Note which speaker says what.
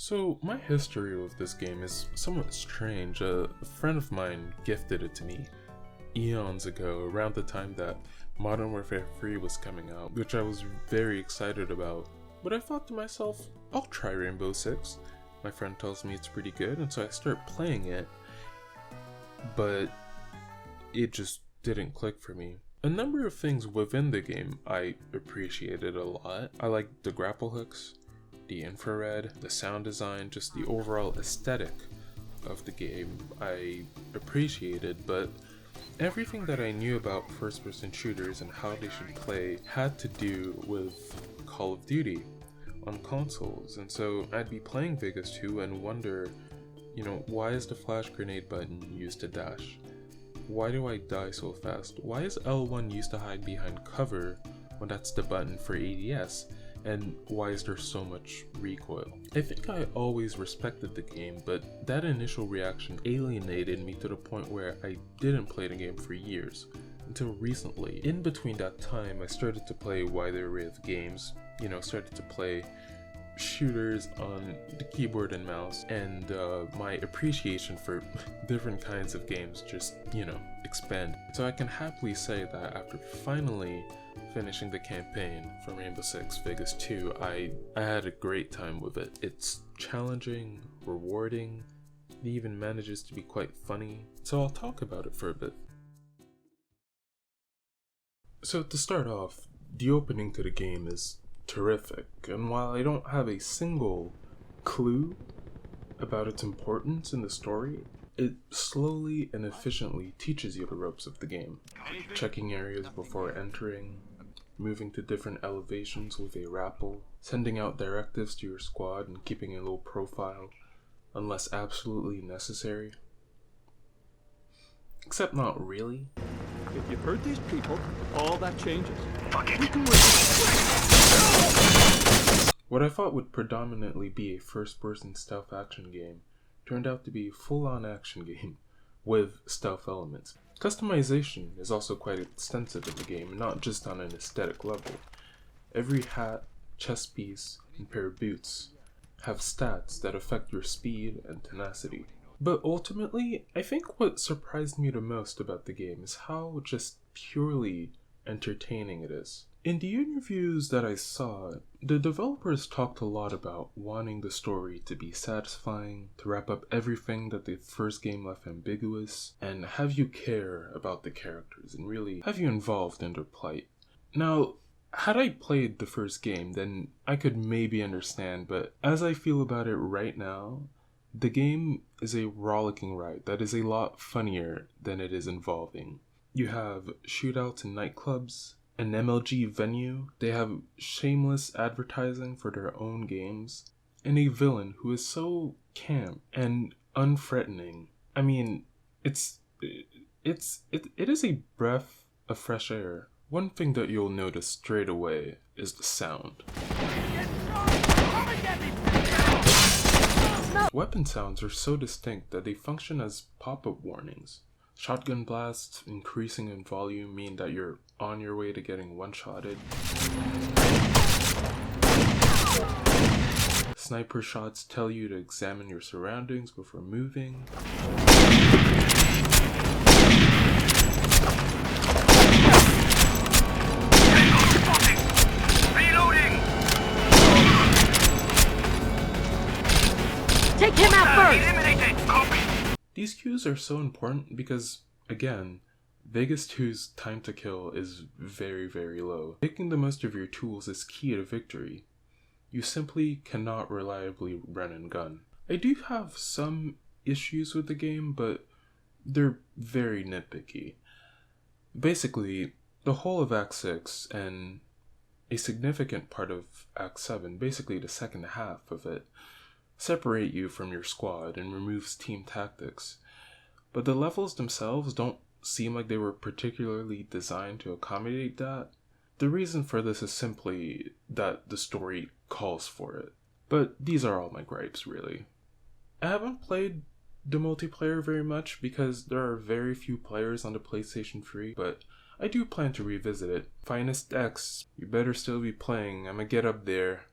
Speaker 1: So my history with this game is somewhat strange. A friend of mine gifted it to me eons ago, around the time that Modern Warfare 3 was coming out, which I was very excited about. But I thought to myself, I'll try Rainbow Six. My friend tells me it's pretty good, and so I start playing it, but it just didn't click for me. A number of things within the game I appreciated a lot. I liked the grapple hooks, the infrared, the sound design, just the overall aesthetic of the game I appreciated, but everything that I knew about first-person shooters and how they should play had to do with Call of Duty on consoles. And so I'd be playing Vegas 2 and wonder, why is the flash grenade button used to dash? Why do I die so fast? Why is L1 used to hide behind cover when that's the button for ADS? And why is there so much recoil? I think I always respected the game, but that initial reaction alienated me to the point where I didn't play the game for years, until recently. In between that time, I started to play a wider array of games, started to play shooters on the keyboard and mouse, and my appreciation for different kinds of games just, expanded. So I can happily say that after finally finishing the campaign for Rainbow Six Vegas 2, I had a great time with it. It's challenging, rewarding, it even manages to be quite funny, so I'll talk about it for a bit. So to start off, the opening to the game is terrific, and while I don't have a single clue about its importance in the story, it slowly and efficiently teaches you the ropes of the game. Checking areas before entering, moving to different elevations with a rappel, sending out directives to your squad and keeping a low profile unless absolutely necessary. Except not really.
Speaker 2: If you hurt these people, all that changes.
Speaker 1: What I thought would predominantly be a first-person stealth action game turned out to be a full-on action game with stealth elements. Customization is also quite extensive in the game, not just on an aesthetic level. Every hat, chest piece, and pair of boots have stats that affect your speed and tenacity. But ultimately, I think what surprised me the most about the game is how just purely entertaining it is. In the interviews that I saw, the developers talked a lot about wanting the story to be satisfying, to wrap up everything that the first game left ambiguous, and have you care about the characters and really have you involved in their plight. Now, had I played the first game, then I could maybe understand, but as I feel about it right now, the game is a rollicking ride that is a lot funnier than it is involving. You have shootouts in nightclubs, an MLG venue, they have shameless advertising for their own games, and a villain who is so camp and unthreatening. I mean, it is a breath of fresh air. One thing that you'll notice straight away is the sound. Weapon sounds are so distinct that they function as pop-up warnings. Shotgun blasts increasing in volume mean that you're on your way to getting one-shotted. Sniper shots tell you to examine your surroundings before moving.
Speaker 3: Take him out first!
Speaker 1: These cues are so important because, again, Vegas 2's time to kill is very, very low. Making the most of your tools is key to victory. You simply cannot reliably run and gun. I do have some issues with the game, but they're very nitpicky. Basically, the whole of Act 6 and a significant part of Act 7, basically the second half of it, separate you from your squad and removes team tactics. But the levels themselves don't seem like they were particularly designed to accommodate that. The reason for this is simply that the story calls for it. But these are all my gripes, really. I haven't played the multiplayer very much because there are very few players on the PlayStation 3, but I do plan to revisit it. Finest X, you better still be playing, I'ma get up there.